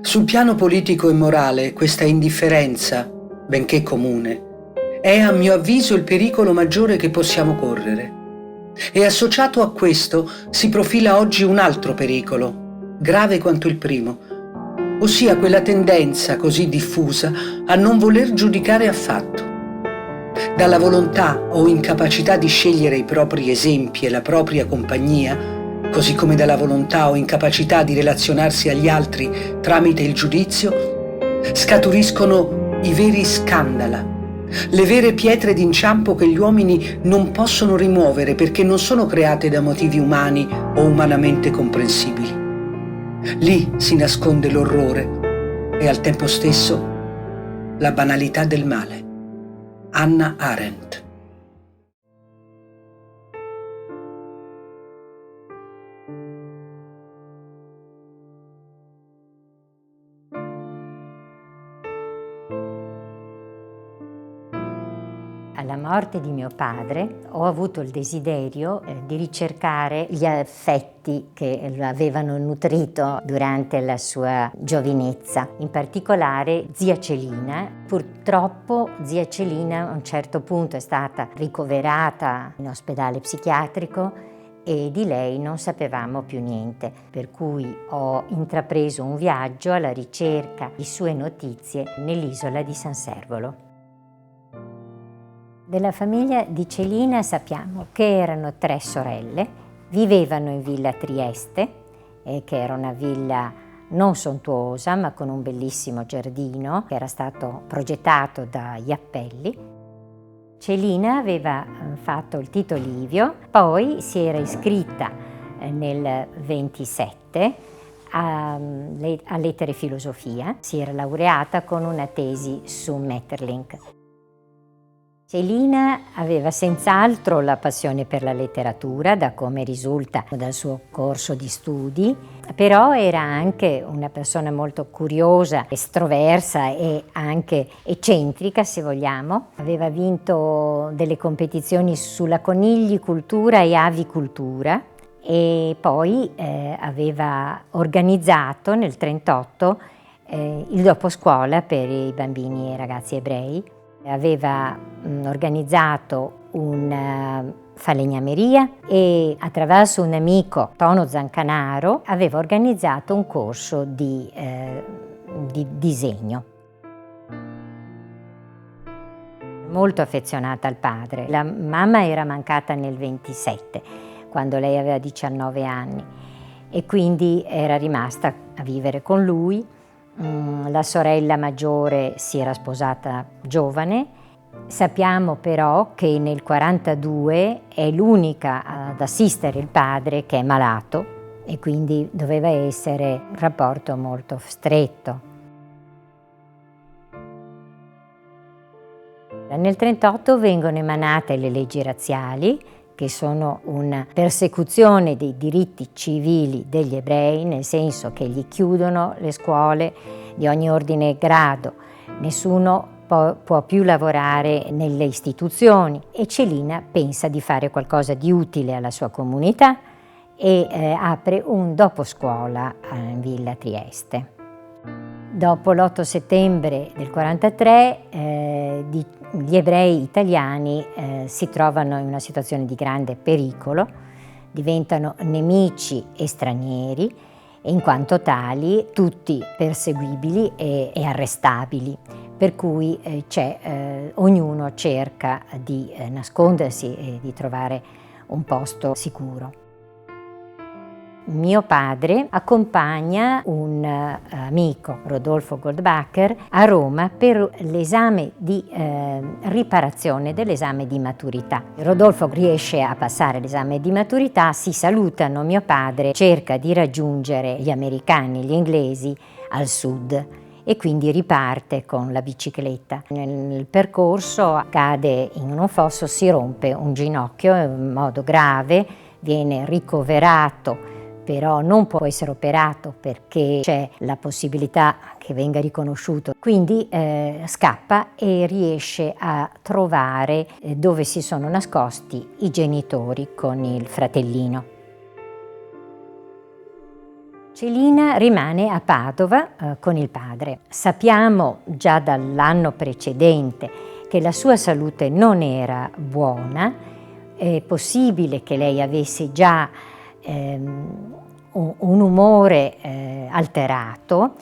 Sul piano politico e morale, questa indifferenza, benché comune, è a mio avviso il pericolo maggiore che possiamo correre. E associato a questo si profila oggi un altro pericolo, grave quanto il primo, ossia quella tendenza così diffusa a non voler giudicare affatto. Dalla volontà o incapacità di scegliere i propri esempi e la propria compagnia, così come dalla volontà o incapacità di relazionarsi agli altri tramite il giudizio, scaturiscono i veri scandala, le vere pietre d'inciampo che gli uomini non possono rimuovere perché non sono create da motivi umani o umanamente comprensibili. Lì si nasconde l'orrore e al tempo stesso la banalità del male. Hannah Arendt. Alla morte di mio padre ho avuto il desiderio di ricercare gli affetti che lo avevano nutrito durante la sua giovinezza, in particolare zia Celina. Purtroppo zia Celina a un certo punto è stata ricoverata in ospedale psichiatrico e di lei non sapevamo più niente, per cui ho intrapreso un viaggio alla ricerca di sue notizie nell'isola di San Servolo. Della famiglia di Celina sappiamo che erano 3 sorelle, vivevano in Villa Trieste, che era una villa non sontuosa ma con un bellissimo giardino che era stato progettato da Jappelli. Celina aveva fatto il Tito Livio, poi si era iscritta nel 27 a lettere e filosofia, si era laureata con una tesi su Maeterlinck. Celina aveva senz'altro la passione per la letteratura, da come risulta dal suo corso di studi, però era anche una persona molto curiosa, estroversa e anche eccentrica, se vogliamo. Aveva vinto delle competizioni sulla conigli-cultura e avicultura e poi aveva organizzato nel 1938 il doposcuola per i bambini e ragazzi ebrei. Aveva organizzato una falegnameria e attraverso un amico, Tono Zancanaro, aveva organizzato un corso di disegno. Molto affezionata al padre. La mamma era mancata nel 27, quando lei aveva 19 anni e quindi era rimasta a vivere con lui. La sorella maggiore si era sposata giovane. Sappiamo però che nel 1942 è l'unica ad assistere il padre che è malato e quindi doveva essere un rapporto molto stretto. Nel 1938 vengono emanate le leggi razziali, che sono una persecuzione dei diritti civili degli ebrei, nel senso che gli chiudono le scuole di ogni ordine e grado, nessuno può più lavorare nelle istituzioni e Celina pensa di fare qualcosa di utile alla sua comunità e apre un doposcuola in Villa Trieste. Dopo l'8 settembre del 1943 gli ebrei italiani si trovano in una situazione di grande pericolo, diventano nemici e stranieri e in quanto tali tutti perseguibili e arrestabili, per cui ognuno cerca di nascondersi e di trovare un posto sicuro. Mio padre accompagna un amico, Rodolfo Goldbacher, a Roma per l'esame di riparazione dell'esame di maturità. Rodolfo riesce a passare l'esame di maturità, si salutano, mio padre cerca di raggiungere gli americani, gli inglesi al sud e quindi riparte con la bicicletta. Nel percorso cade in un fosso, si rompe un ginocchio in modo grave, viene ricoverato, però non può essere operato perché c'è la possibilità che venga riconosciuto. Quindi scappa e riesce a trovare dove si sono nascosti i genitori con il fratellino. Celina rimane a Padova con il padre. Sappiamo già dall'anno precedente che la sua salute non era buona, è possibile che lei avesse già un umore alterato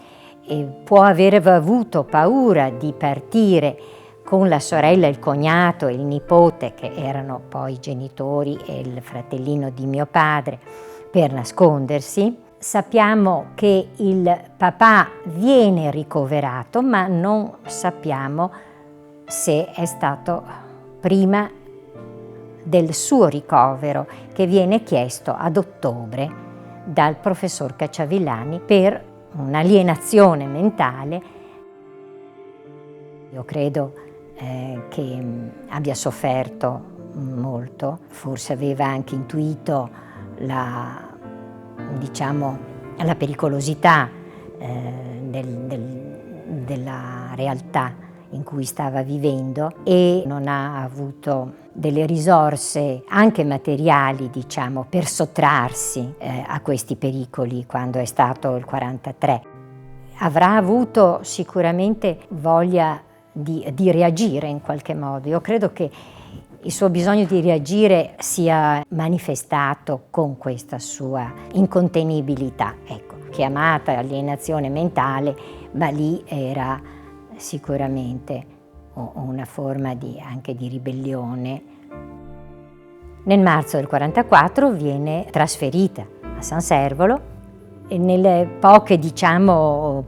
e può aver avuto paura di partire con la sorella, il cognato e il nipote, che erano poi i genitori e il fratellino di mio padre, per nascondersi. Sappiamo che il papà viene ricoverato, ma non sappiamo se è stato prima del suo ricovero, che viene chiesto ad ottobre dal professor Cacciavillani per un'alienazione mentale. Io credo che abbia sofferto molto, forse aveva anche intuito la pericolosità della realtà in cui stava vivendo e non ha avuto delle risorse anche materiali, per sottrarsi a questi pericoli quando è stato il 43. Avrà avuto sicuramente voglia di reagire in qualche modo. Io credo che il suo bisogno di reagire sia manifestato con questa sua incontenibilità, chiamata alienazione mentale, ma lì era sicuramente una forma anche di ribellione. Nel marzo del 44 viene trasferita a San Servolo e nelle poche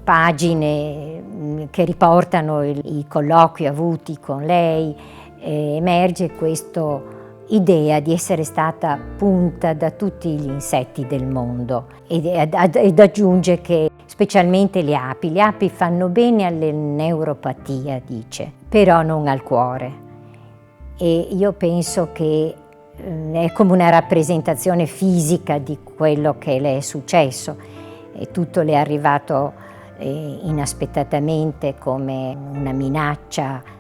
pagine che riportano i colloqui avuti con lei emerge questa idea di essere stata punta da tutti gli insetti del mondo ed aggiunge che specialmente le api fanno bene alle neuropatia, dice, però non al cuore. E io penso che è come una rappresentazione fisica di quello che le è successo e tutto le è arrivato inaspettatamente come una minaccia.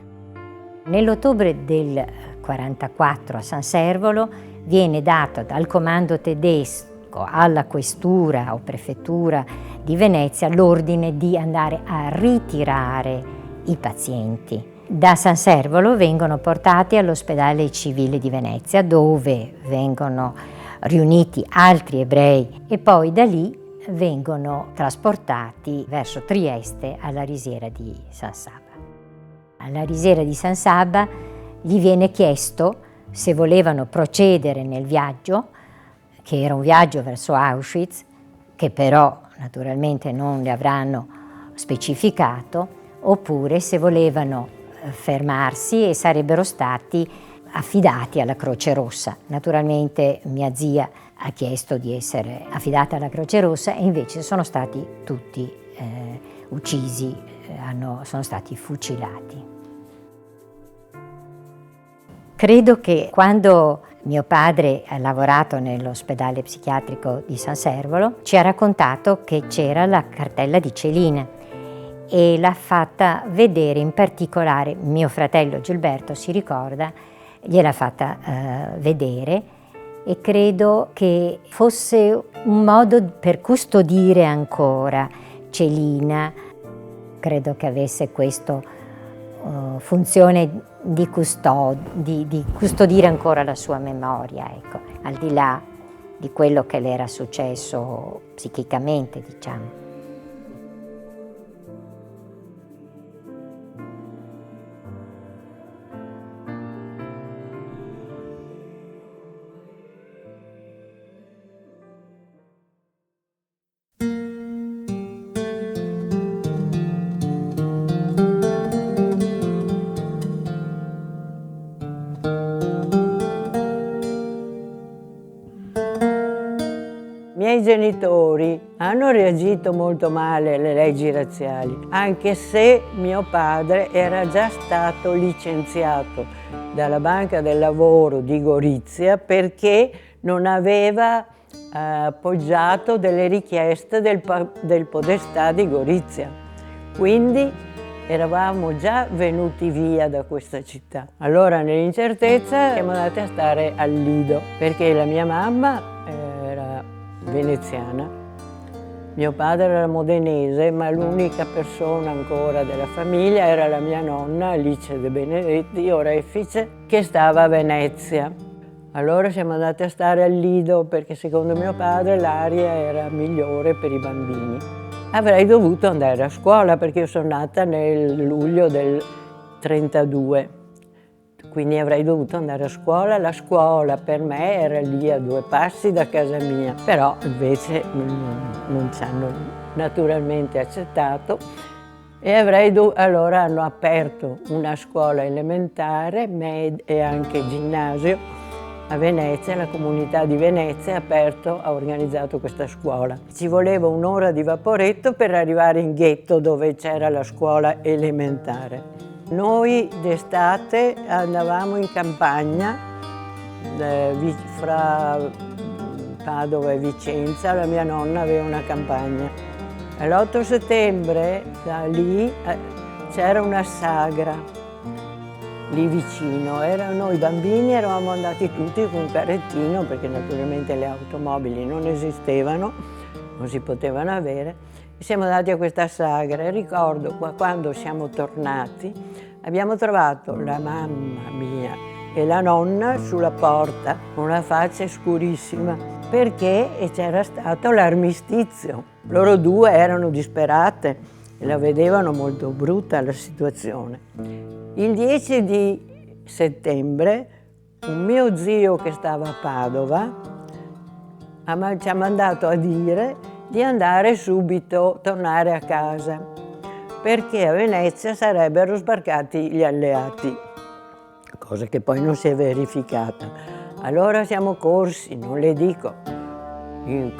Nell'ottobre del 44 a San Servolo viene dato dal comando tedesco alla questura o prefettura di Venezia l'ordine di andare a ritirare i pazienti. Da San Servolo vengono portati all'ospedale civile di Venezia, dove vengono riuniti altri ebrei e poi da lì vengono trasportati verso Trieste alla risiera di San Sabba. Alla risiera di San Sabba gli viene chiesto se volevano procedere nel viaggio, che era un viaggio verso Auschwitz, che però naturalmente non le avranno specificato, oppure se volevano fermarsi e sarebbero stati affidati alla Croce Rossa. Naturalmente mia zia ha chiesto di essere affidata alla Croce Rossa e invece sono stati tutti uccisi, sono stati fucilati. Credo che quando mio padre ha lavorato nell'ospedale psichiatrico di San Servolo ci ha raccontato che c'era la cartella di Celina e l'ha fatta vedere, in particolare mio fratello Gilberto si ricorda, gliel'ha fatta vedere e credo che fosse un modo per custodire ancora Celina, credo che avesse questa funzione di custodire ancora la sua memoria, al di là di quello che le era successo psichicamente, diciamo. I miei genitori hanno reagito molto male alle leggi razziali, anche se mio padre era già stato licenziato dalla Banca del Lavoro di Gorizia perché non aveva appoggiato delle richieste del Podestà di Gorizia. Quindi eravamo già venuti via da questa città. Allora nell'incertezza siamo andati a stare al Lido perché la mia mamma era veneziana, Mio padre era modenese, ma l'unica persona ancora della famiglia era la mia nonna, Alice De Benedetti, orefice, che stava a Venezia. Allora siamo andati a stare al Lido perché secondo mio padre l'aria era migliore per i bambini. Avrei dovuto andare a scuola perché io sono nata nel luglio del 32, quindi avrei dovuto andare a scuola. La scuola per me era lì a 2 passi da casa mia, però invece non ci hanno naturalmente accettato e allora hanno aperto una scuola elementare e anche ginnasio a Venezia. La comunità di Venezia ha organizzato questa scuola. Ci voleva un'ora di vaporetto per arrivare in ghetto dove c'era la scuola elementare. Noi d'estate andavamo in campagna fra Padova e Vicenza, la mia nonna aveva una campagna. L'8 settembre da lì c'era una sagra lì vicino. Noi bambini eravamo andati tutti con un carrettino perché naturalmente le automobili non esistevano, non si potevano avere. Siamo andati a questa sagra e ricordo quando siamo tornati abbiamo trovato la mamma mia e la nonna sulla porta con la faccia scurissima perché c'era stato l'armistizio. Loro due erano disperate e la vedevano molto brutta la situazione. Il 10 di settembre un mio zio che stava a Padova ci ha mandato a dire di andare subito, tornare a casa, perché a Venezia sarebbero sbarcati gli alleati, cosa che poi non si è verificata. Allora siamo corsi, non le dico,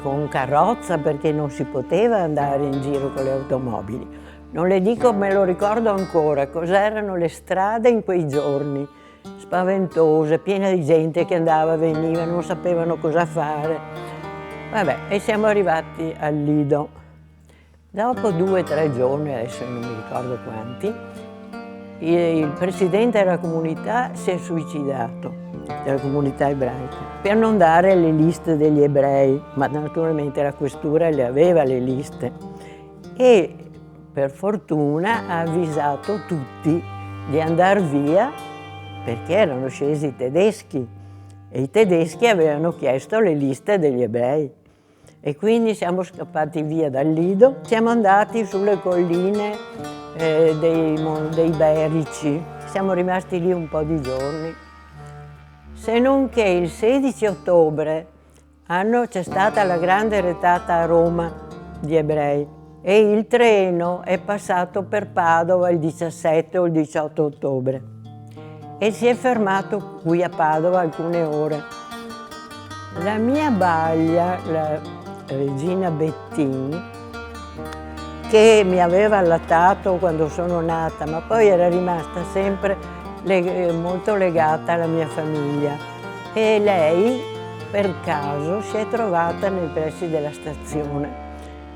con carrozza perché non si poteva andare in giro con le automobili. Non le dico, me lo ricordo ancora, cos'erano le strade in quei giorni, spaventose, piene di gente che andava e veniva, non sapevano cosa fare. Vabbè, e siamo arrivati al Lido. Dopo 2 o 3 giorni, adesso non mi ricordo quanti, il presidente della comunità si è suicidato, della comunità ebraica, per non dare le liste degli ebrei, ma naturalmente la questura le aveva le liste. E per fortuna ha avvisato tutti di andare via perché erano scesi i tedeschi e i tedeschi avevano chiesto le liste degli ebrei. E quindi siamo scappati via dal Lido, siamo andati sulle colline dei Berici, siamo rimasti lì un po' di giorni, se non che il 16 ottobre c'è stata la grande retata a Roma di ebrei e il treno è passato per Padova il 17 o il 18 ottobre e si è fermato qui a Padova alcune ore. La mia baglia, la Regina Bettini, che mi aveva allattato quando sono nata, ma poi era rimasta sempre molto legata alla mia famiglia. E lei, per caso, si è trovata nei pressi della stazione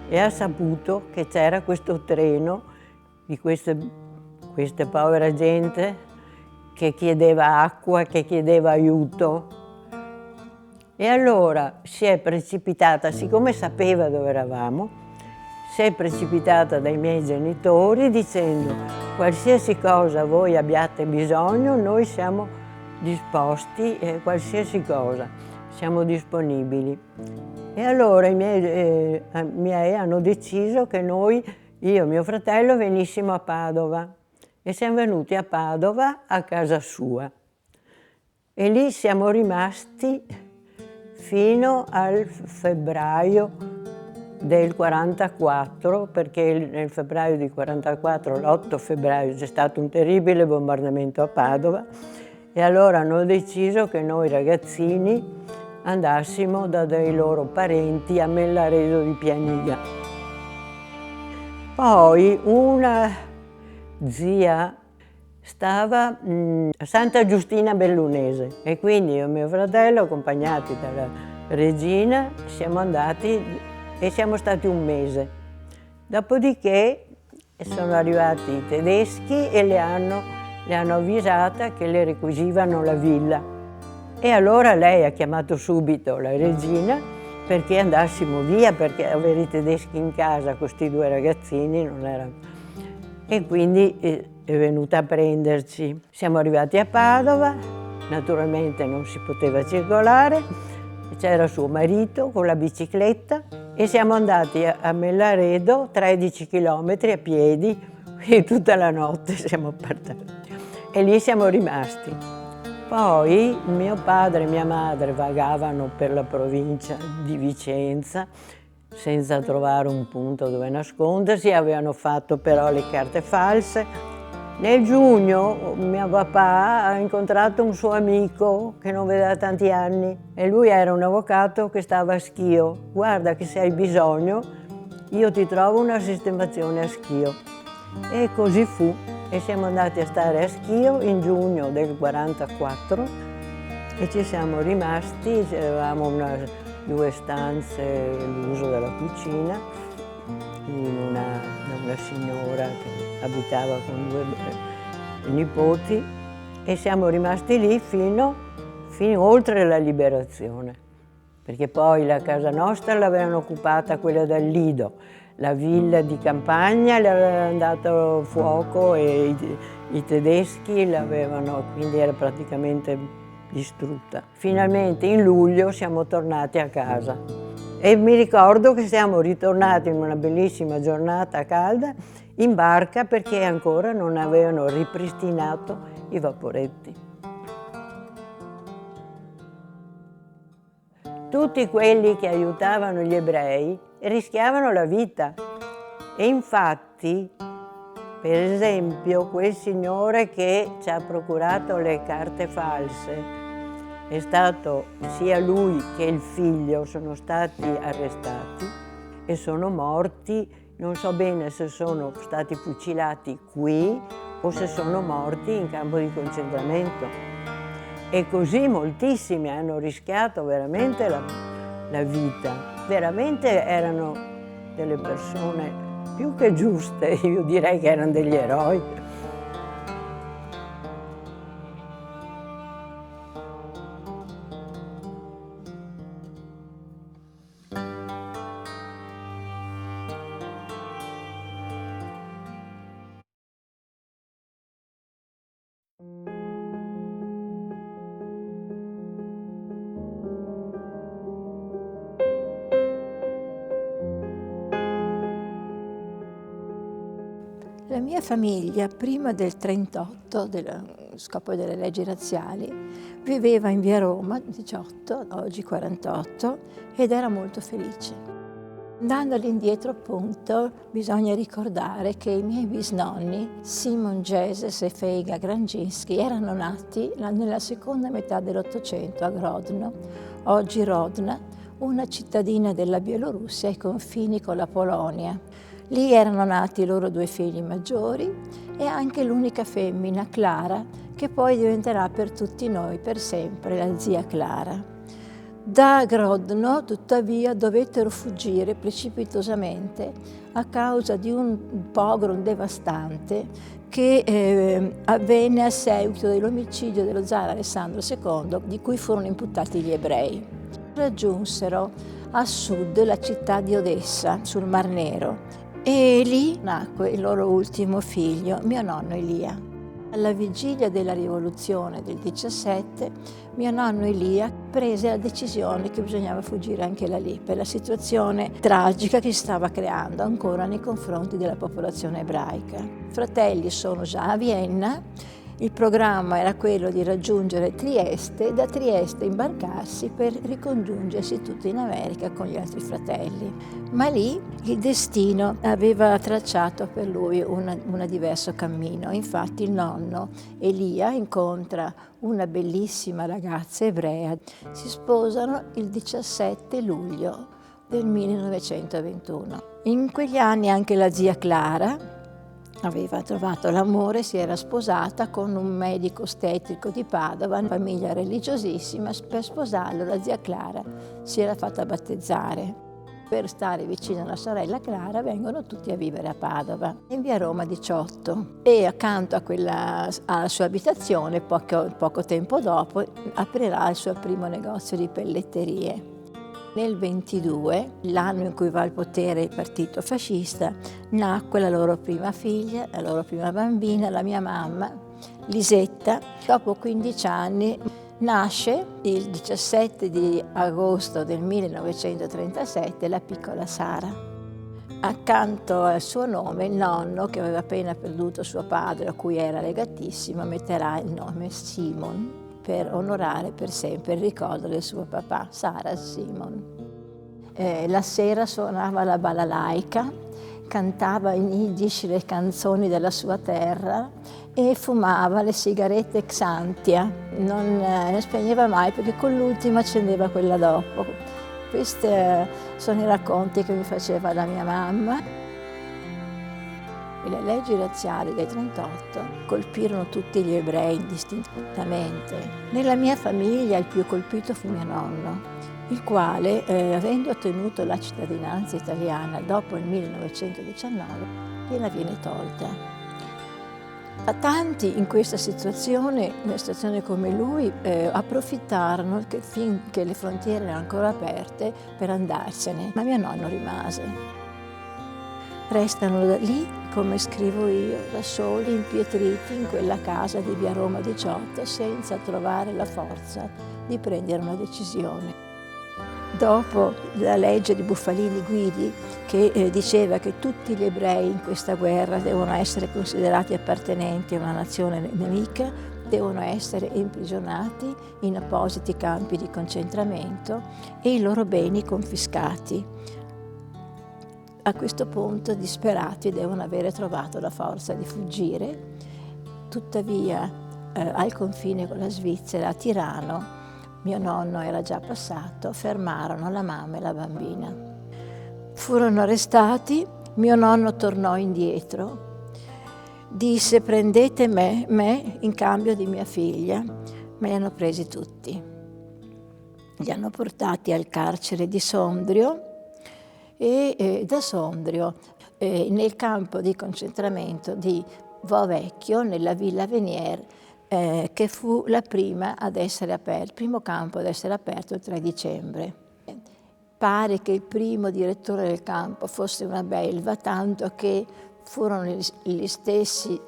e ha saputo che c'era questo treno di questa povera gente che chiedeva acqua, che chiedeva aiuto. E allora si è precipitata, siccome sapeva dove eravamo, si è precipitata dai miei genitori dicendo: qualsiasi cosa voi abbiate bisogno, noi siamo disposti, qualsiasi cosa, siamo disponibili. E allora i miei hanno deciso che noi, io e mio fratello, venissimo a Padova e siamo venuti a Padova a casa sua. E lì siamo rimasti fino al febbraio del 44, perché nel febbraio del 44, l'8 febbraio, c'è stato un terribile bombardamento a Padova e allora hanno deciso che noi ragazzini andassimo da dei loro parenti a Mellaredo di Pianiga. Poi una zia stava a Santa Giustina Bellunese e quindi io e mio fratello, accompagnati dalla regina, siamo andati e siamo stati un mese. Dopodiché sono arrivati i tedeschi e le hanno avvisata che le requisivano la villa. E allora lei ha chiamato subito la regina perché andassimo via, perché avere i tedeschi in casa, questi due ragazzini, non era... E quindi è venuta a prenderci. Siamo arrivati a Padova, naturalmente non si poteva circolare, c'era suo marito con la bicicletta e siamo andati a Mellaredo 13 chilometri a piedi e tutta la notte siamo partiti e lì siamo rimasti. Poi mio padre e mia madre vagavano per la provincia di Vicenza senza trovare un punto dove nascondersi, avevano fatto però le carte false. Nel giugno mio papà ha incontrato un suo amico che non vedeva da tanti anni e lui era un avvocato che stava a Schio. Guarda che se hai bisogno io ti trovo una sistemazione a Schio. E così fu. E siamo andati a stare a Schio in giugno del 44 e ci siamo rimasti, avevamo due stanze, l'uso della cucina, da una signora che abitava con due nipoti e siamo rimasti lì fino oltre la liberazione, perché poi la casa nostra l'avevano occupata quella del Lido, la villa di campagna le avevano dato fuoco e i tedeschi l'avevano, quindi era praticamente distrutta. Finalmente in luglio siamo tornati a casa e mi ricordo che siamo ritornati in una bellissima giornata calda in barca perché ancora non avevano ripristinato i vaporetti. Tutti quelli che aiutavano gli ebrei rischiavano la vita e infatti, per esempio, quel signore che ci ha procurato le carte false è stato, sia lui che il figlio sono stati arrestati e sono morti, non so bene se sono stati fucilati qui o se sono morti in campo di concentramento. E così moltissimi hanno rischiato veramente la vita. Veramente erano delle persone più che giuste, io direi che erano degli eroi. La mia famiglia, prima del 38, del scoppio delle leggi razziali, viveva in via Roma 18, oggi 48, ed era molto felice. Andando all'indietro, appunto, bisogna ricordare che i miei bisnonni, Simon Jesus e Feiga Granginski, erano nati nella seconda metà dell'Ottocento a Grodno, oggi Rodna, una cittadina della Bielorussia ai confini con la Polonia. Lì erano nati i loro due figli maggiori e anche l'unica femmina, Clara, che poi diventerà per tutti noi per sempre la zia Clara. Da Grodno, tuttavia, dovettero fuggire precipitosamente a causa di un pogrom devastante che avvenne a seguito dell'omicidio dello zar Alessandro II, di cui furono imputati gli ebrei. Raggiunsero a sud la città di Odessa, sul Mar Nero, e lì nacque il loro ultimo figlio, mio nonno Elia. Alla vigilia della rivoluzione del 17, mio nonno Elia prese la decisione che bisognava fuggire anche da lì, per la situazione tragica che si stava creando ancora nei confronti della popolazione ebraica. I fratelli sono già a Vienna. Il programma era quello di raggiungere Trieste e da Trieste imbarcarsi per ricongiungersi tutti in America con gli altri fratelli. Ma lì il destino aveva tracciato per lui un diverso cammino. Infatti il nonno Elia incontra una bellissima ragazza ebrea. Si sposano il 17 luglio del 1921. In quegli anni anche la zia Clara aveva trovato l'amore, si era sposata con un medico ostetrico di Padova, una famiglia religiosissima. Per sposarlo la zia Clara si era fatta battezzare. Per stare vicino alla sorella Clara vengono tutti a vivere a Padova, in via Roma 18. E accanto alla sua abitazione, poco tempo dopo, aprirà il suo primo negozio di pelletterie. Nel 22, l'anno in cui va al potere il partito fascista, nacque la loro prima figlia, la loro prima bambina, la mia mamma, Lisetta. Dopo 15 anni nasce il 17 di agosto del 1937 la piccola Sara. Accanto al suo nome il nonno, che aveva appena perduto suo padre, a cui era legatissimo, metterà il nome Simon per onorare per sempre il ricordo del suo papà, Sara Simon. La sera suonava la balalaica, cantava in Yiddish le canzoni della sua terra e fumava le sigarette Xantia. Non ne spegneva mai perché con l'ultima accendeva quella dopo. Questi sono i racconti che mi faceva la mia mamma. Le leggi razziali del 1938 colpirono tutti gli ebrei indistintamente. Nella mia famiglia il più colpito fu mio nonno, il quale, avendo ottenuto la cittadinanza italiana dopo il 1919, gliela viene tolta. A tanti in questa situazione, in una situazione come lui, approfittarono finché le frontiere erano ancora aperte per andarsene, ma mio nonno rimase. Restano lì, come scrivo io, da soli, impietriti in quella casa di via Roma 18, senza trovare la forza di prendere una decisione. Dopo la legge di Buffalini-Guidi, che diceva che tutti gli ebrei in questa guerra devono essere considerati appartenenti a una nazione nemica, devono essere imprigionati in appositi campi di concentramento e i loro beni confiscati. A questo punto, disperati, devono avere trovato la forza di fuggire. Tuttavia, al confine con la Svizzera, a Tirano, mio nonno era già passato, fermarono la mamma e la bambina. Furono arrestati, mio nonno tornò indietro, disse: prendete me in cambio di mia figlia. Me li hanno presi tutti. Li hanno portati al carcere di Sondrio, e da Sondrio nel campo di concentramento di Vo Vecchio, nella Villa Venier, che fu la prima ad essere aperta, il primo campo ad essere aperto il 3 dicembre. Pare che il primo direttore del campo fosse una belva, tanto che furono gli stessi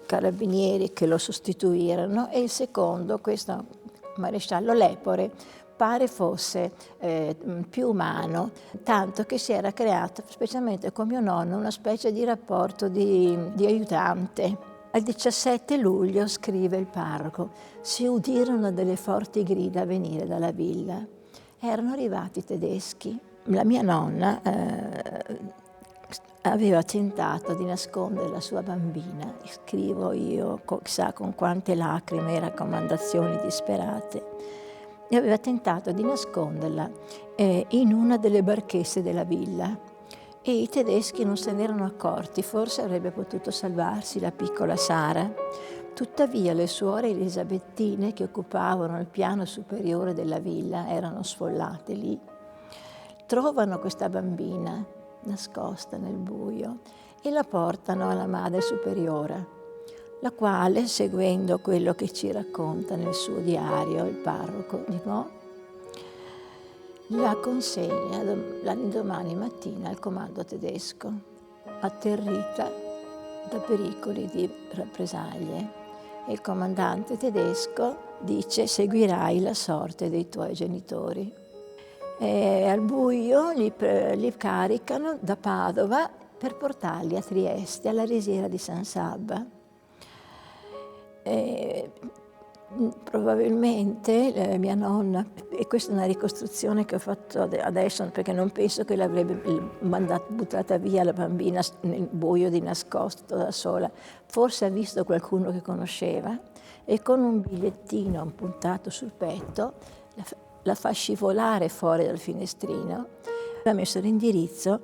carabinieri che lo sostituirono, e il secondo, questo maresciallo Lepore, pare fosse più umano, tanto che si era creato, specialmente con mio nonno, una specie di rapporto di aiutante. Al 17 luglio, scrive il parroco, si udirono delle forti grida venire dalla villa. Erano arrivati i tedeschi. La mia nonna aveva tentato di nascondere la sua bambina, scrivo io, chissà con quante lacrime e raccomandazioni disperate, e aveva tentato di nasconderla in una delle barchesse della villa, e i tedeschi non se ne erano accorti. Forse avrebbe potuto salvarsi la piccola Sara. Tuttavia le suore elisabettine che occupavano il piano superiore della villa, erano sfollate lì, trovano questa bambina nascosta nel buio e la portano alla madre superiora, la quale, seguendo quello che ci racconta nel suo diario il parroco di Mo, la consegna l'indomani mattina al comando tedesco, atterrita da pericoli di rappresaglie. E il comandante tedesco dice: seguirai la sorte dei tuoi genitori. E al buio li caricano da Padova per portarli a Trieste, alla risiera di San Sabba. Probabilmente mia nonna, e questa è una ricostruzione che ho fatto adesso perché non penso che l'avrebbe buttata via la bambina nel buio di nascosto da sola, forse ha visto qualcuno che conosceva e con un bigliettino puntato sul petto la fa scivolare fuori dal finestrino. Ha messo l'indirizzo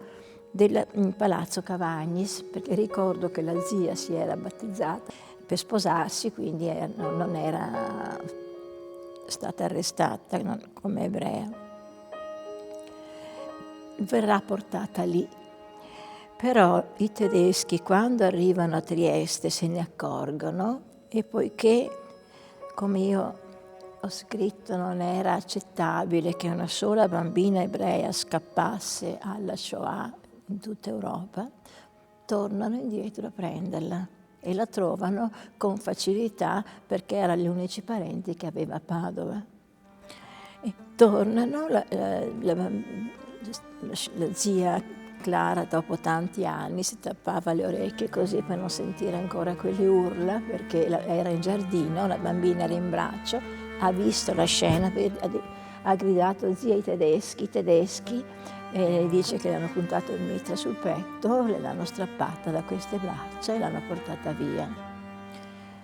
del Palazzo Cavagnis, perché ricordo che la zia si era battezzata per sposarsi, quindi non era stata arrestata come ebrea. Verrà portata lì. Però i tedeschi, quando arrivano a Trieste, se ne accorgono, e poiché, come io ho scritto non era accettabile che una sola bambina ebrea scappasse alla Shoah in tutta Europa, tornano indietro a prenderla e la trovano con facilità perché erano gli unici parenti che aveva a Padova. E tornano, la zia Clara dopo tanti anni si tappava le orecchie così per non sentire ancora quelle urla, perché era in giardino, la bambina era in braccio, ha visto la scena, ha gridato zia i tedeschi, e dice che le hanno puntato il mitra sul petto, le l'hanno strappata da queste braccia e l'hanno portata via.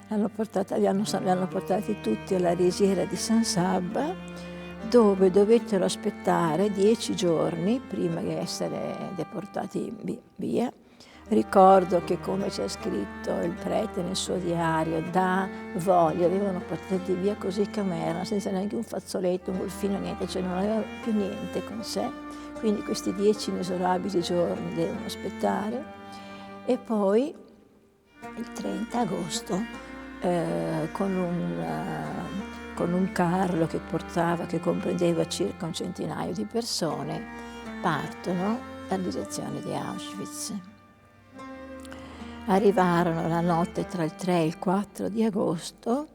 Li hanno portati tutti alla risiera di San Sabba, dove dovettero aspettare 10 giorni prima di essere deportati via. Ricordo che, come c'è scritto il prete nel suo diario, da voglia avevano portati via così come erano, senza neanche un fazzoletto, un golfino, niente, cioè non avevano più niente con sé. Quindi questi 10 inesorabili giorni devono aspettare. E poi il 30 agosto, con un carro che comprendeva circa un centinaio di persone, partono alla direzione di Auschwitz. Arrivarono la notte tra il 3 e il 4 di agosto,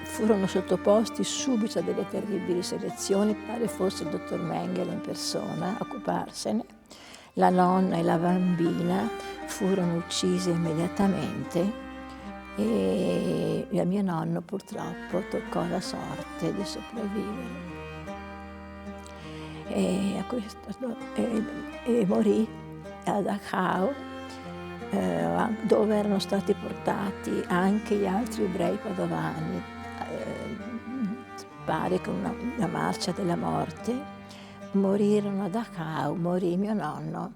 furono sottoposti subito a delle terribili selezioni, pare fosse il dottor Mengele in persona a occuparsene. La nonna e la bambina furono uccise immediatamente e il mio nonno purtroppo toccò la sorte di sopravvivere e morì a Dachau, dove erano stati portati anche gli altri ebrei padovani, pare con una marcia della morte. Morirono a Dachau, morì mio nonno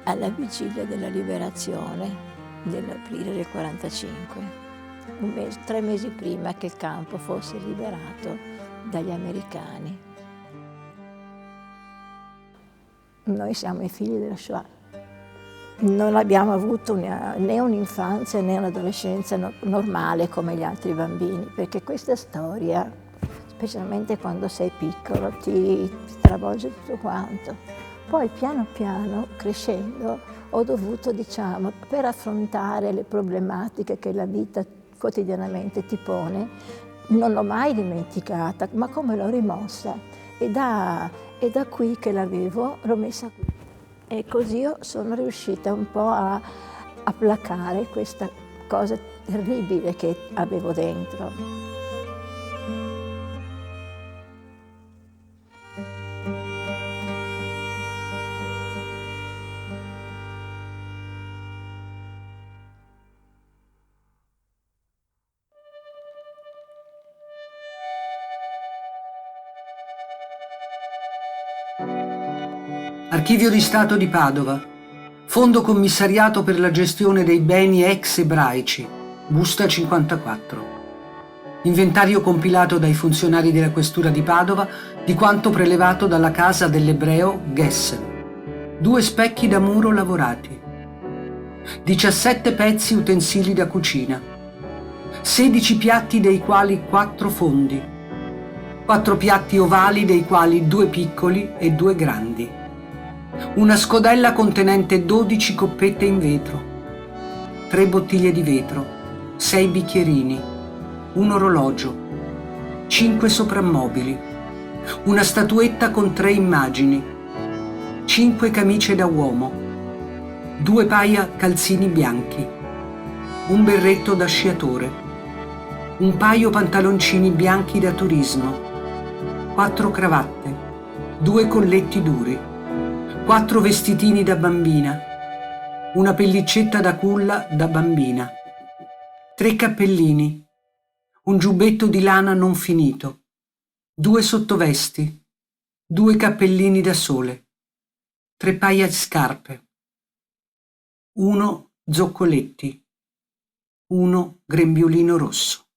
alla vigilia della liberazione nell'aprile del 45, 3 mesi prima che il campo fosse liberato dagli americani. Noi siamo i figli della Shoah. Non abbiamo avuto né un'infanzia né un'adolescenza normale come gli altri bambini, perché questa storia, specialmente quando sei piccolo, ti travolge tutto quanto. Poi piano piano, crescendo, ho dovuto, per affrontare le problematiche che la vita quotidianamente ti pone, non l'ho mai dimenticata, ma come l'ho rimossa. E da qui che l'ho messa qui. E così io sono riuscita un po' a placare questa cosa terribile che avevo dentro. Archivio di Stato di Padova, Fondo Commissariato per la gestione dei beni ex ebraici, busta 54. Inventario compilato dai funzionari della Questura di Padova di quanto prelevato dalla casa dell'ebreo Gessen. 2 specchi da muro lavorati. 17 pezzi utensili da cucina. 16 piatti dei quali 4 fondi. 4 piatti ovali dei quali 2 piccoli e 2 grandi. Una scodella contenente 12 coppette in vetro, 3 bottiglie di vetro, 6 bicchierini, un orologio, 5 soprammobili, una statuetta con 3 immagini, 5 camicie da uomo, 2 paia calzini bianchi, un berretto da sciatore, un paio pantaloncini bianchi da turismo, 4 cravatte, 2 colletti duri, 4 vestitini da bambina, una pellicetta da culla da bambina, 3 cappellini, un giubbetto di lana non finito, 2 sottovesti, 2 cappellini da sole, 3 paia di scarpe, 1 zoccoletti, 1 grembiulino rosso.